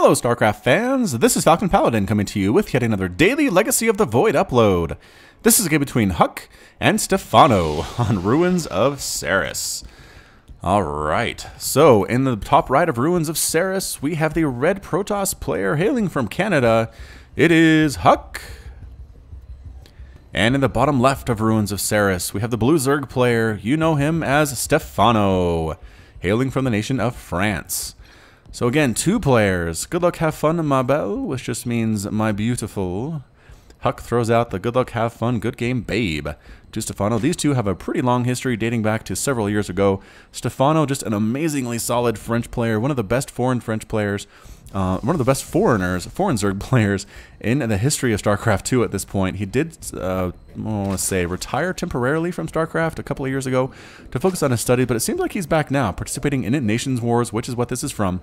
Hello StarCraft fans, this is Falcon Paladin coming to you with yet another daily Legacy of the Void upload. This is a game between HuK and Stephano on Ruins of Seras. Alright, so in the top right of Ruins of Seras, we have the red Protoss player hailing from Canada. It is HuK. And in the bottom left of Ruins of Seras, we have the blue Zerg player. You know him as Stephano, hailing from the nation of France. So again, two players. Good luck, have fun, ma belle, which just means my beautiful. HuK throws out the good luck, have fun, good game, babe to Stephano. These two have a pretty long history dating back to several years ago. Stephano, just an amazingly solid French player, one of the best foreign French players, one of the best foreign Zerg players in the history of StarCraft 2 at this point. He did, I want to say, retire temporarily from StarCraft a couple of years ago to focus on his study, but it seems like he's back now, participating in Nations Wars, which is what this is from.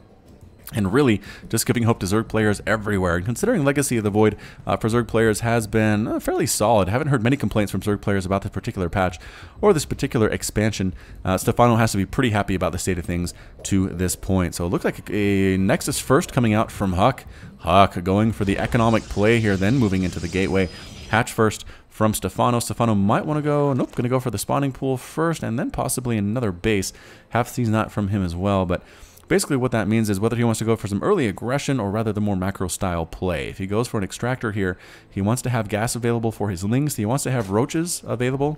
And really, just giving hope to Zerg players everywhere. And considering Legacy of the Void for Zerg players has been fairly solid. I haven't heard many complaints from Zerg players about this particular patch or this particular expansion. Stephano has to be pretty happy about the state of things to this point. So it looks like a Nexus first coming out from HuK. HuK going for the economic play here, then moving into the gateway. Hatch first from Stephano. Stephano might want to go, nope, going to go for the spawning pool first and then possibly another base. Have seen that from him as well, but basically what that means is whether he wants to go for some early aggression or rather the more macro style play. If he goes for an extractor here, he wants to have gas available for his lings. He wants to have roaches available.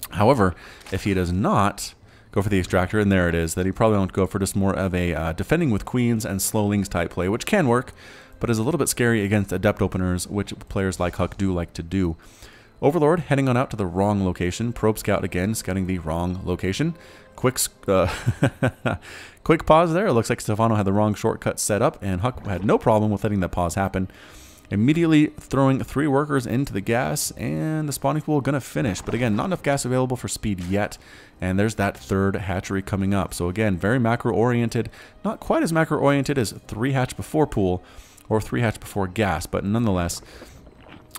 However, if he does not go for the extractor, and there it is, that he probably won't go for just more of a defending with queens and slow lings type play, which can work, but is a little bit scary against adept openers, which players like HuK do like to do. Overlord heading on out to the wrong location. Probe Scout again, scouting the wrong location. Quick pause there. It looks like Stephano had the wrong shortcut set up, and HuK had no problem with letting that pause happen. Immediately throwing 3 workers into the gas, and the spawning pool gonna finish. But again, not enough gas available for speed yet, and there's that third hatchery coming up. So again, very macro-oriented. Not quite as macro-oriented as 3 hatch before pool, or 3 hatch before gas, but nonetheless,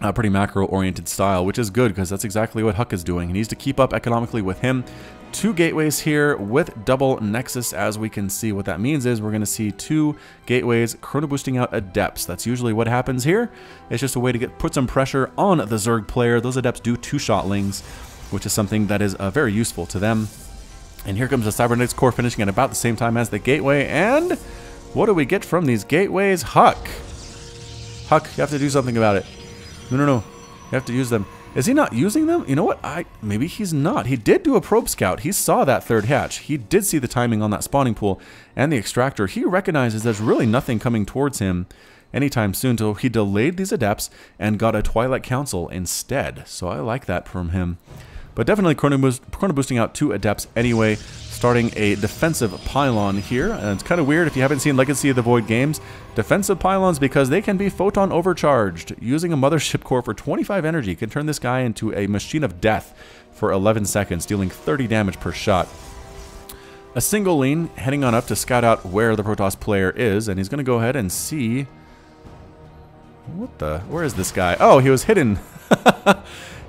a pretty macro-oriented style, which is good because that's exactly what HuK is doing. He needs to keep up economically with him. 2 gateways here with double Nexus. As we can see, what that means is we're going to see 2 gateways chrono boosting out adepts. That's usually what happens here. It's just a way to put some pressure on the Zerg player. Those adepts do 2-shot lings, which is something that is very useful to them. And here comes the Cybernetics core finishing at about the same time as the gateway. And what do we get from these gateways? HuK, you have to do something about it. No. You have to use them. Is he not using them? You know what? Maybe he's not. He did do a probe scout. He saw that third hatch. He did see the timing on that spawning pool and the extractor. He recognizes there's really nothing coming towards him anytime soon, so he delayed these adepts and got a Twilight Council instead. So I like that from him. But definitely chrono boosting out 2 adepts anyway, starting a defensive pylon here. And it's kind of weird if you haven't seen Legacy of the Void games. Defensive pylons, because they can be photon overcharged. Using a mothership core for 25 energy can turn this guy into a machine of death for 11 seconds, dealing 30 damage per shot. A single lean heading on up to scout out where the Protoss player is, and he's going to go ahead and see... Where is this guy? Oh, he was hidden.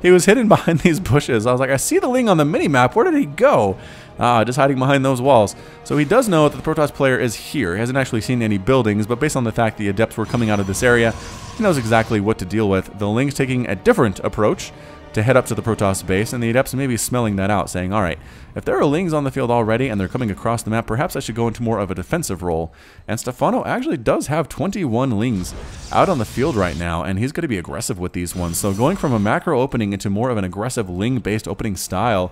He was hidden behind these bushes. I was like, I see the ling on the mini-map. Where did he go? Just hiding behind those walls. So he does know that the Protoss player is here. He hasn't actually seen any buildings, but based on the fact the adepts were coming out of this area, he knows exactly what to deal with. The ling's taking a different approach to head up to the Protoss base, and the adepts may be smelling that out, saying, alright, if there are lings on the field already and they're coming across the map, perhaps I should go into more of a defensive role. And Stephano actually does have 21 lings out on the field right now, and he's going to be aggressive with these ones. So going from a macro opening into more of an aggressive ling-based opening style,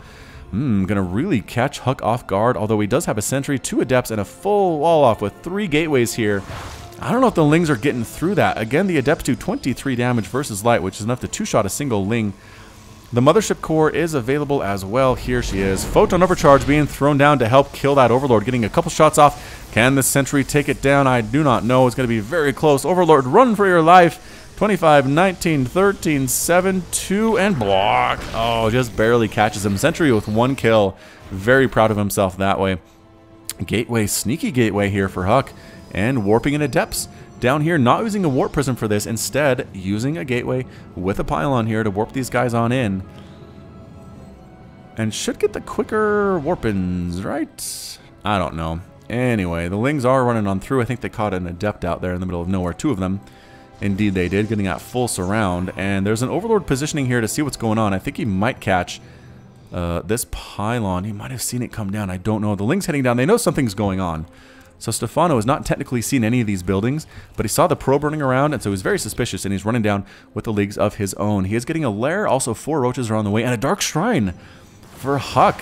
going to really catch HuK off guard, although he does have a sentry, 2 adepts, and a full wall off with 3 gateways here. I don't know if the lings are getting through that. Again, the adepts do 23 damage versus light, which is enough to 2-shot a single ling. The mothership core is available as well. Here she is. Photon overcharge being thrown down to help kill that Overlord. Getting a couple shots off. Can the sentry take it down? I do not know. It's going to be very close. Overlord, run for your life. 25, 19, 13, 7, 2, and block. Oh, just barely catches him. Sentry with 1 kill. Very proud of himself that way. Gateway, sneaky gateway here for HuK. And warping in adepts. Down here, not using a warp prism for this, instead using a gateway with a pylon here to warp these guys on in. And should get the quicker warp-ins, right? I don't know. Anyway, the Lings are running on through. I think they caught an Adept out there in the middle of nowhere. 2 of them. Indeed they did, getting that full surround. And there's an Overlord positioning here to see what's going on. I think he might catch this pylon. He might have seen it come down. I don't know. The Ling's heading down. They know something's going on. So Stephano has not technically seen any of these buildings, but he saw the probe running around, and so he's very suspicious, and he's running down with the leagues of his own. He is getting a lair. Also 4 roaches are on the way, and a dark shrine for HuK.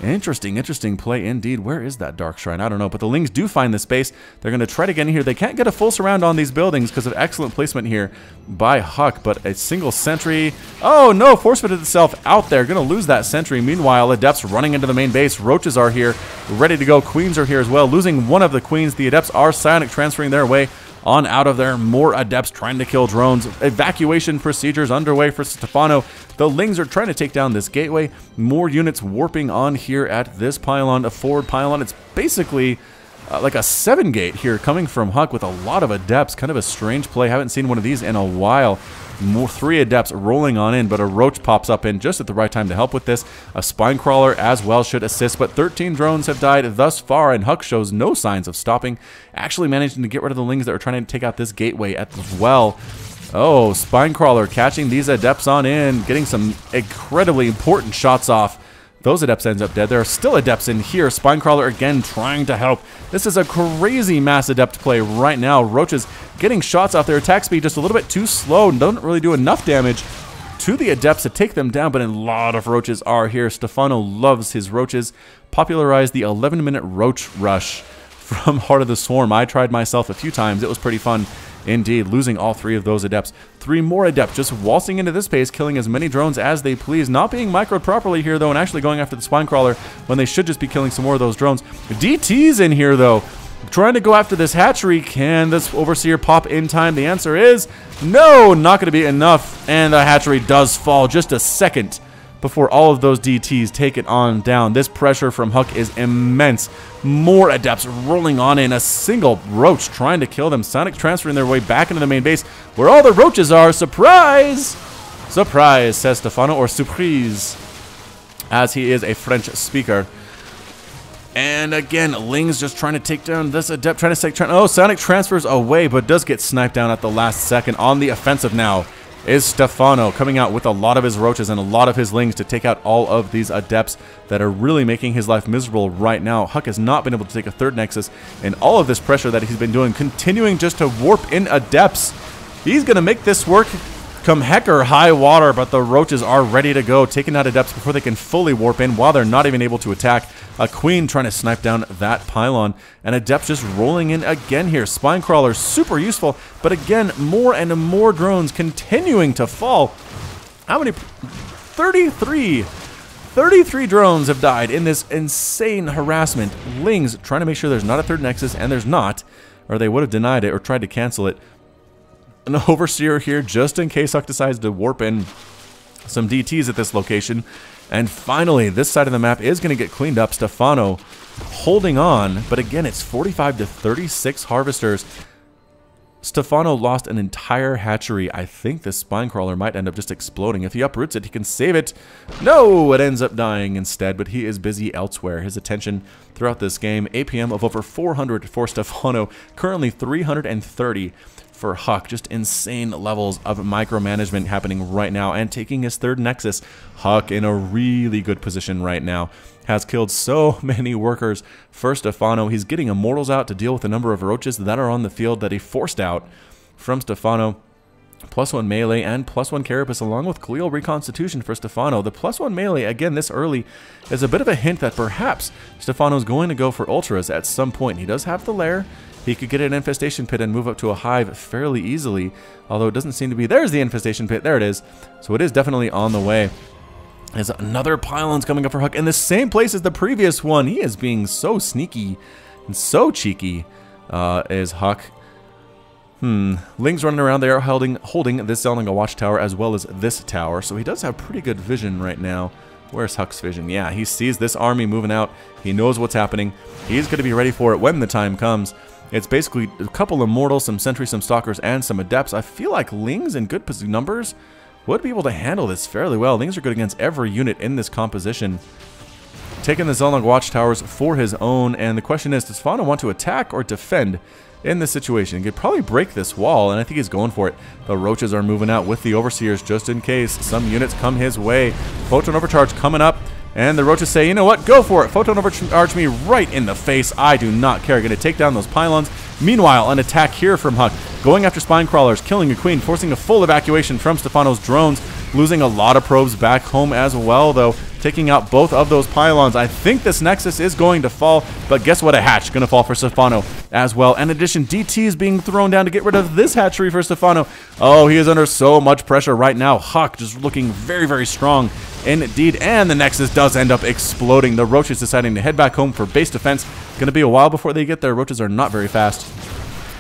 Interesting play indeed. Where is that dark shrine? I don't know, but the Lings do find the space. They're going to try to get in here. They can't get a full surround on these buildings because of excellent placement here by HuK, but a single sentry. Oh no, force-fitted itself out there. Going to lose that sentry. Meanwhile, Adepts running into the main base. Roaches are here, ready to go. Queens are here as well. Losing one of the queens. The Adepts are psionic transferring their way on out of there. More Adepts trying to kill drones. Evacuation procedures underway for Stephano. The Lings are trying to take down this gateway. More units warping on here at this pylon, a forward pylon. It's basically like a 7-gate here coming from HuK with a lot of Adepts. Kind of a strange play. Haven't seen one of these in a while. More 3 Adepts rolling on in, but a Roach pops up in just at the right time to help with this. A Spine Crawler as well should assist, but 13 drones have died thus far, and HuK shows no signs of stopping. Actually managing to get rid of the Lings that are trying to take out this gateway as well. Oh, Spine Crawler catching these Adepts on in, getting some incredibly important shots off. Those Adepts ends up dead. There are still Adepts in here. Spine Crawler again trying to help. This is a crazy mass Adept play right now. Roaches getting shots off their attack speed just a little bit too slow and doesn't really do enough damage to the Adepts to take them down, but a lot of Roaches are here. Stephano loves his Roaches. Popularized the 11-minute Roach Rush from Heart of the Swarm. I tried myself a few times. It was pretty fun. Indeed, losing all 3 of those Adepts. 3 more Adepts just waltzing into this base, killing as many drones as they please. Not being microed properly here, though, and actually going after the Spine Crawler when they should just be killing some more of those drones. DT's in here, though. Trying to go after this hatchery. Can this Overseer pop in time? The answer is no, not going to be enough. And the hatchery does fall just a second before all of those DTs take it on down. This pressure from HuK is immense. More Adepts rolling on in. A single Roach trying to kill them. Sonic transferring their way back into the main base where all the Roaches are. Surprise! Surprise, says Stephano, or surprise, as he is a French speaker. And again, Ling's just trying to take down this Adept, trying to oh, Sonic transfers away, but does get sniped down at the last second. On the offensive now is Stephano, coming out with a lot of his Roaches and a lot of his Lings to take out all of these Adepts that are really making his life miserable right now. HuK has not been able to take a 3rd Nexus, and all of this pressure that he's been doing, continuing just to warp in Adepts. He's going to make this work come heck or high water, but the Roaches are ready to go, taking out Adepts before they can fully warp in while they're not even able to attack. A Queen trying to snipe down that pylon, and Adept just rolling in again here. Spine Crawler, super useful, but again, more and more drones continuing to fall. How many? 33. 33 drones have died in this insane harassment. Lings trying to make sure there's not a 3rd Nexus, and there's not, or they would have denied it or tried to cancel it. An Overseer here just in case HuK decides to warp in some DTs at this location. And finally, this side of the map is going to get cleaned up. Stephano holding on, but again, it's 45 to 36 Harvesters. Stephano lost an entire hatchery. I think this Spine Crawler might end up just exploding. If he uproots it, he can save it. No, it ends up dying instead, but he is busy elsewhere. His attention throughout this game, APM of over 400 for Stephano, currently 330 for HuK. Just insane levels of micromanagement happening right now, and taking his 3rd Nexus. HuK in a really good position right now. Has killed so many workers for Stephano. He's getting Immortals out to deal with the number of Roaches that are on the field that he forced out from Stephano. +1 melee and +1 carapace along with Cleo reconstitution for Stephano. The +1 melee, again this early, is a bit of a hint that perhaps Stephano's going to go for Ultras at some point. He does have the lair. He could get an Infestation Pit and move up to a Hive fairly easily, although it doesn't seem to be. There's the Infestation Pit. There it is. So it is definitely on the way. As another pylon's coming up for HuK in the same place as the previous one. He is being so sneaky and so cheeky, is HuK. Ling's running around there holding this Zelninga watchtower as well as this tower, so he does have pretty good vision right now. Where's HuK's vision? Yeah, he sees this army moving out. He knows what's happening. He's going to be ready for it when the time comes. It's basically a couple Immortals, some Sentries, some Stalkers, and some Adepts. I feel like Ling's in good numbers would be able to handle this fairly well. Lings are good against every unit in this composition. taking the Zelnug watchtowers for his own. And the question is, does Stephano want to attack or defend in this situation? He could probably break this wall, and I think he's going for it. The roaches are moving out with the overseers just in case some units come his way. Photon overcharge coming up, and the roaches say, you know what, go for it. Photon overcharge me right in the face. I do not care. Going to take down those pylons. Meanwhile, an attack here from HuK, going after spine crawlers, killing a queen, forcing a full evacuation from Stephano's drones, losing a lot of probes back home as well, though, taking out both of those pylons. I think this Nexus is going to fall, but guess what? A hatch going to fall for Stephano as well. In addition, DT is being thrown down to get rid of this hatchery for Stephano. Oh, he is under so much pressure right now. HuK just looking very, very strong indeed, and the Nexus does end up exploding. The roaches deciding to head back home for base defense. Going to be a while before they get there. Roaches are not very fast.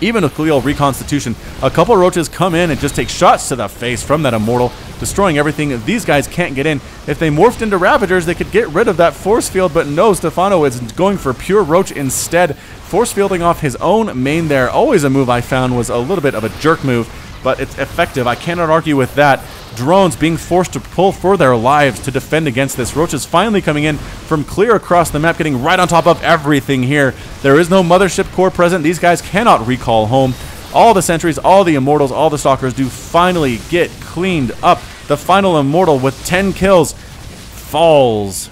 Even with Cleo Reconstitution, a couple roaches come in and just take shots to the face from that Immortal, destroying everything. These guys can't get in. If they morphed into Ravagers, they could get rid of that force field, but no, Stephano is going for pure roach instead. Force fielding off his own main there. Always a move I found was a little bit of a jerk move, but it's effective. I cannot argue with that. Drones being forced to pull for their lives to defend against this. Roaches finally coming in from clear across the map, getting right on top of everything here. There is no mothership core present. These guys cannot recall home. All the sentries, all the immortals, all the stalkers do finally get cleaned up. The final immortal with 10 kills falls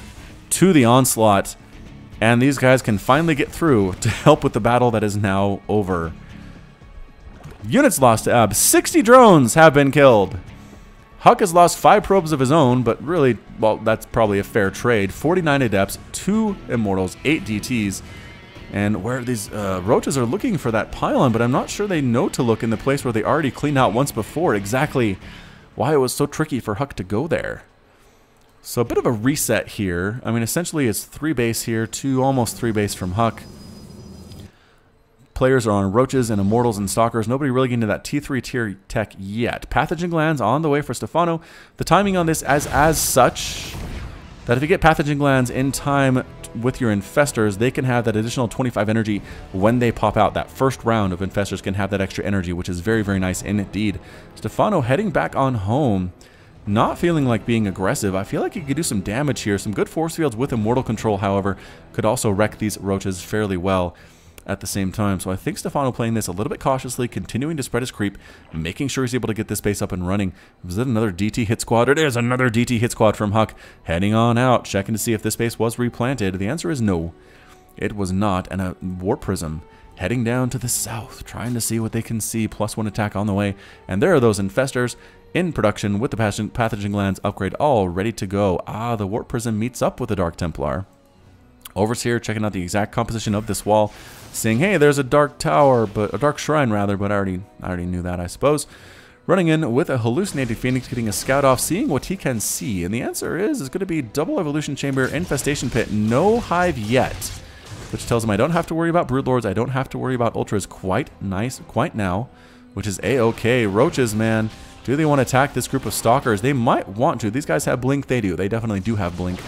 to the onslaught, and these guys can finally get through to help with the battle that is now over. Units lost to Ab. 60 drones have been killed. HuK has lost 5 probes of his own, but really, well, that's probably a fair trade. 49 Adepts, 2 Immortals, 8 DTs. And where these roaches are looking for that pylon, but I'm not sure they know to look in the place where they already cleaned out once before exactly why it was so tricky for HuK to go there. So a bit of a reset here. I mean, essentially it's 3 base here, 2, almost 3 base from HuK. Players are on roaches and immortals and stalkers. Nobody really getting to that T3 tier tech yet. Pathogen glands on the way for Stephano. The timing on this as such that if you get pathogen glands in time with your infestors, they can have that additional 25 energy when they pop out. That first round of infestors can have that extra energy, which is very, very nice indeed. Stephano heading back on home. Not feeling like being aggressive. I feel like he could do some damage here. Some good force fields with immortal control, however, could also wreck these roaches fairly well at the same time. So I think Stephano playing this a little bit cautiously, continuing to spread his creep, making sure he's able to get this base up and running. Was it another DT hit squad? It is another DT hit squad from HuK. Heading on out, checking to see if this base was replanted. The answer is no, it was not. And a Warp Prism heading down to the south, trying to see what they can see. +1 attack on the way. And there are those infestors in production with the pathogen glands upgrade all ready to go. Ah, the Warp Prism meets up with the Dark Templar. Overseer checking out the exact composition of this wall, saying, hey, there's a dark tower, but a dark shrine rather, but I already knew that, I suppose. Running in with a hallucinated Phoenix, getting a scout off, seeing what he can see. And the answer is going to be double evolution chamber, infestation pit, no hive yet. Which tells him I don't have to worry about broodlords, I don't have to worry about ultras quite nice, quite now, which is a-okay. Roaches, man, do they want to attack this group of stalkers? They might want to. These guys have blink, they do. They definitely do have blink.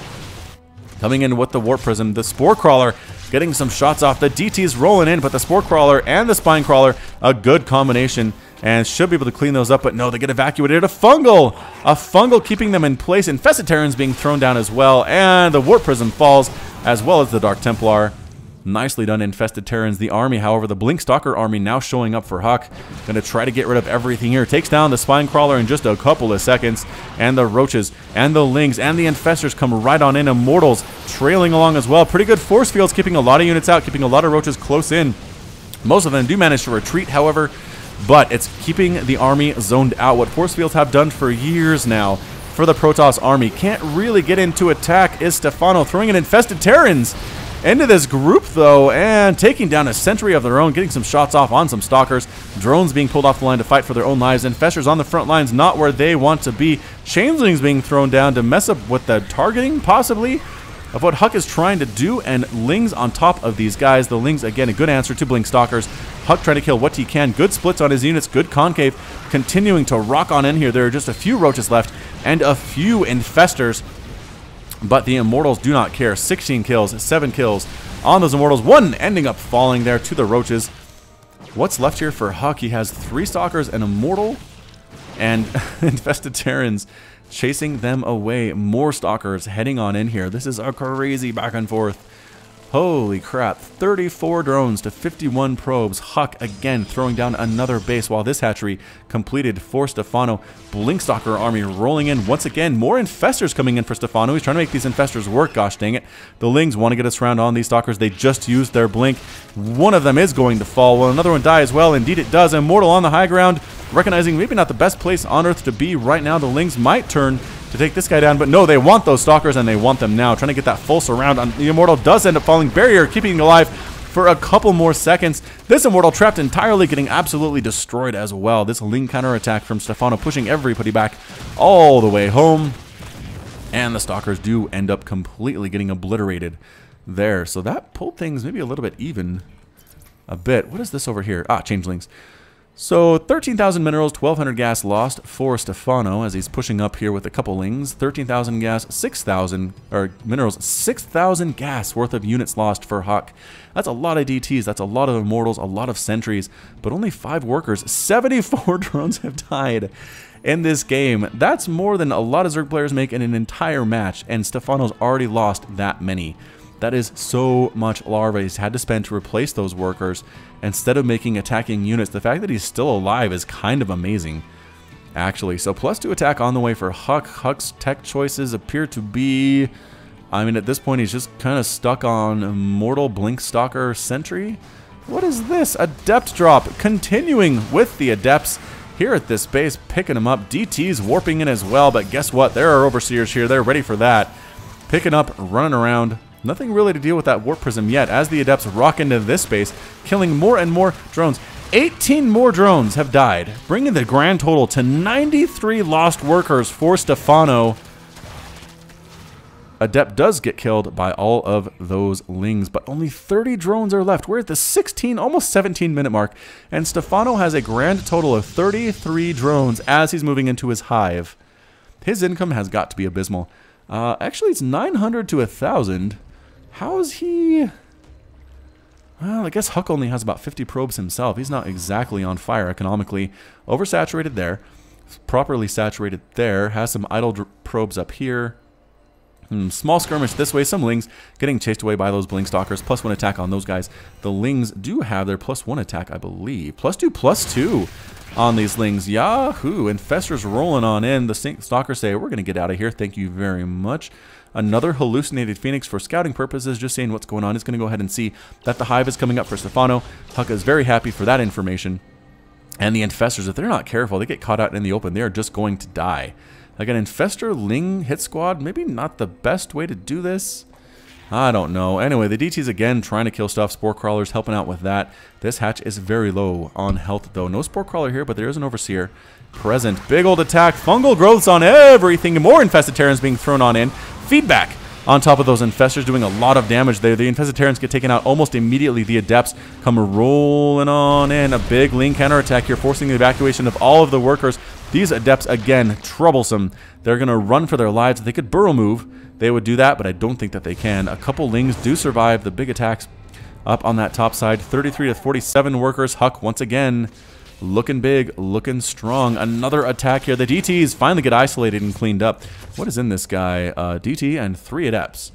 Coming in with the Warp Prism, the Spore Crawler getting some shots off. The DT's rolling in, but the Spore Crawler and the Spine Crawler, a good combination, and should be able to clean those up, but no, they get evacuated. A fungal keeping them in place. Infested Terrans being thrown down as well, and the Warp Prism falls, as well as the Dark Templar. Nicely done, Infested Terrans. The army, however, the Blink Stalker army now showing up for HuK. Going to try to get rid of everything here. Takes down the Spine Crawler in just a couple of seconds. And the Roaches and the Lings and the Infestors come right on in. Immortals trailing along as well. Pretty good force fields, keeping a lot of units out, keeping a lot of Roaches close in. Most of them do manage to retreat, however, but it's keeping the army zoned out. What force fields have done for years now for the Protoss army. Can't really get into attack is Stephano, throwing in Infested Terrans into this group, though, and taking down a sentry of their own, getting some shots off on some stalkers. Drones being pulled off the line to fight for their own lives. Infestors on the front lines, not where they want to be. Changelings being thrown down to mess up with the targeting, possibly, of what HuK is trying to do, and Lings on top of these guys. The Lings, again, a good answer to Blink Stalkers. HuK trying to kill what he can. Good splits on his units, good concave, continuing to rock on in here. There are just a few Roaches left, and a few Infestors. But the Immortals do not care. 16 kills, 7 kills on those Immortals. 1 ending up falling there to the Roaches. What's left here for HuK? He has 3 Stalkers, an Immortal, And Infested Terrans chasing them away. More Stalkers heading on in here. This is a crazy back and forth. Holy crap, 34 drones to 51 probes. HuK again throwing down another base while this hatchery completed for Stephano. Blinkstalker army rolling in once again. More infestors coming in for Stephano. He's trying to make these infestors work, gosh dang it. The Lings want to get us around on these Stalkers. They just used their blink. One of them is going to fall. Will another one die as well? Indeed it does. Immortal on the high ground, recognizing maybe not the best place on Earth to be right now. The Lings might turn to take this guy down, but no, they want those Stalkers and they want them now. Trying to get that full surround on the Immortal. Does end up falling. Barrier keeping him alive for a couple more seconds. This Immortal trapped entirely, getting absolutely destroyed as well. This Ling counterattack from Stephano pushing everybody back all the way home. And the Stalkers do end up completely getting obliterated there. So that pulled things maybe a little bit even a bit. What is this over here? Ah, changelings. So 13,000 minerals, 1,200 gas lost for Stephano as he's pushing up here with a couple Lings. 13,000 gas, 6,000 or minerals, 6,000 gas worth of units lost for HuK. That's a lot of DTs. That's a lot of Immortals, a lot of sentries, but only 5 workers. 74 drones have died in this game. That's more than a lot of Zerg players make in an entire match, and Stephano's already lost that many. That is so much larva he's had to spend to replace those workers instead of making attacking units. The fact that he's still alive is kind of amazing, actually. So +2 attack on the way for HuK. HuK's tech choices appear to be, I mean, at this point he's just kind of stuck on Immortal, Blinkstalker, Sentry. What is this? Adept drop. Continuing with the Adepts here at this base, picking them up. DT's warping in as well, but guess what? There are Overseers here. They're ready for that. Picking up, running around. Nothing really to deal with that Warp Prism yet as the Adepts rock into this space, killing more and more drones. 18 more drones have died, bringing the grand total to 93 lost workers for Stephano. Adept does get killed by all of those Lings, but only 30 drones are left. We're at the 16, almost 17-minute mark, and Stephano has a grand total of 33 drones as he's moving into his hive. His income has got to be abysmal. Actually, it's 900 to 1,000. How is he? Well, I guess HuK only has about 50 probes himself. He's not exactly on fire economically. Oversaturated there. Properly saturated there. Has some idle probes up here. Small skirmish this way. Some Lings getting chased away by those Blinkstalkers. +1 attack on those guys. The Lings do have their +1 attack, I believe. +2/+2 on these Lings. Yahoo! Infestors rolling on in. The Stalkers say, we're going to get out of here. Thank you very much. Another hallucinated Phoenix for scouting purposes, just seeing what's going on. He's going to go ahead and see that the hive is coming up for Stephano. HuK is very happy for that information. And the Infestors, if they're not careful, they get caught out in the open. They are just going to die. Like an Infestor Ling hit squad, maybe not the best way to do this. I don't know. Anyway, the DT's again trying to kill stuff. Spore Crawlers helping out with that. This hatch is very low on health, though. No Spore Crawler here, but there is an Overseer present. Big old attack. Fungal growths on everything. More Infested Terrans being thrown on in. Feedback on top of those Infestors doing a lot of damage there. The Infested Terrans get taken out almost immediately. The Adepts come rolling on in. A big Ling counterattack here, forcing the evacuation of all of the workers. These Adepts, again, troublesome. They're going to run for their lives. If they could burrow move, they would do that, but I don't think that they can. A couple Lings do survive the big attacks up on that top side. 33 to 47 workers. HuK once again looking big, looking strong. Another attack here. The DTs finally get isolated and cleaned up. What is in this guy? DT and 3 Adepts.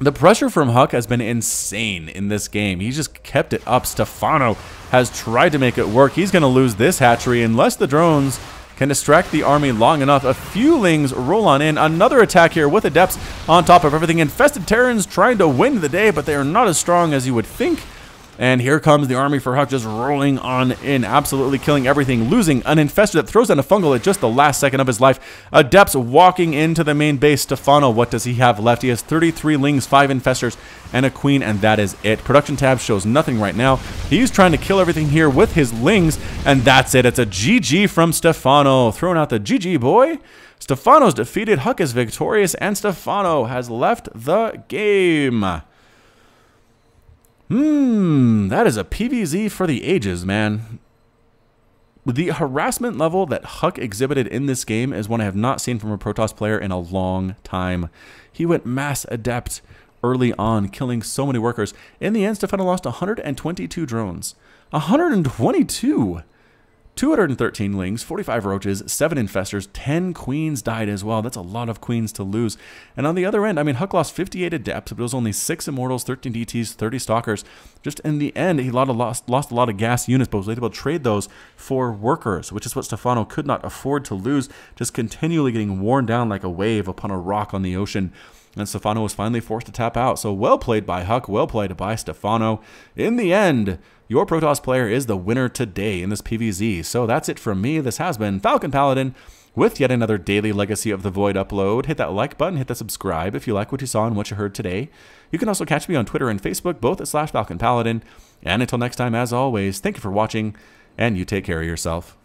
The pressure from HuK has been insane in this game. He's just kept it up. Stephano has tried to make it work. He's going to lose this hatchery unless the drones can distract the army long enough. A few Lings roll on in. Another attack here with Adepts on top of everything. Infested Terrans trying to win the day, but they are not as strong as you would think. And here comes the army for HuK just rolling on in, absolutely killing everything, losing an Infestor that throws down a Fungal at just the last second of his life. Adepts walking into the main base. Stephano, what does he have left? He has 33 Lings, 5 Infestors, and a Queen, and that is it. Production tab shows nothing right now. He's trying to kill everything here with his Lings, and that's it. It's a GG from Stephano. Throwing out the GG, boy. Stephano's defeated, HuK is victorious, and Stephano has left the game. That is a PvZ for the ages, man. The harassment level that HuK exhibited in this game is one I have not seen from a Protoss player in a long time. He went mass Adept early on, killing so many workers. In the end, Stephano lost 122 drones. 122 213 lings, 45 roaches, 7 infestors, 10 queens died as well. That's a lot of queens to lose. And on the other end, I mean, HuK lost 58 adepts, but it was only 6 immortals, 13 DTs, 30 stalkers. Just in the end, he lost a lot of gas units, but was able to trade those for workers, which is what Stephano could not afford to lose, just continually getting worn down like a wave upon a rock on the ocean. And Stephano was finally forced to tap out. So well played by HuK, well played by Stephano. In the end, your Protoss player is the winner today in this PvZ. So that's it from me. This has been Falcon Paladin with yet another daily Legacy of the Void upload. Hit that like button, hit that subscribe if you like what you saw and what you heard today. You can also catch me on Twitter and Facebook, both at /Falcon Paladin. And until next time, as always, thank you for watching, and you take care of yourself.